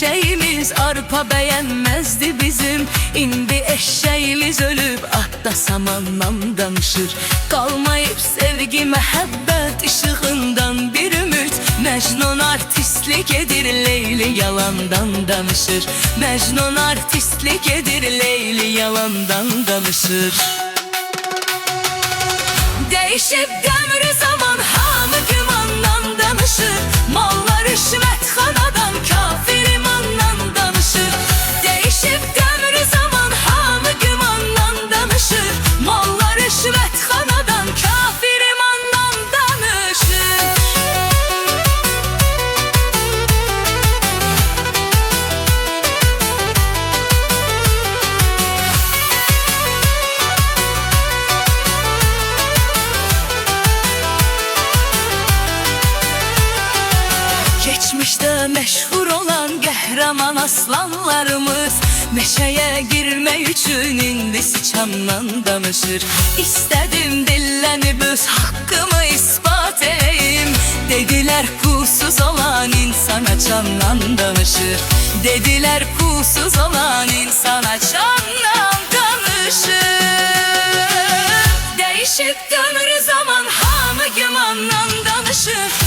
eşeğimiz arpa beğenmezdi bizim. İndi eşeğimiz ölüp atda samandan danışır. Qalmayıb sevgi məhəbbət işığından bir ümid. Məcnun artistlik edir, Leyli yalandan danışır. Məcnun artistlik edir, Leyli yalandan danışır. Değişip demri zaman hamı gümandan danışır. Mallar rüşvətxanadan kafir imandan danışır. Değişip demri zaman hamı gümandan danışır. Mallar rüşvətxanadan kafir imandan danışır. Geçmişte meşhur olan qəhrəman aslanlarımız meşeye girmek üçün indi siçandan danışır. İstədim dillənib öz haqqımı ispat edeyim. Dediler pulsuz olan insana candan danışır. Dediler pulsuz olan insana candan danışır. Değişip dönür zaman hamı gümandan danışır.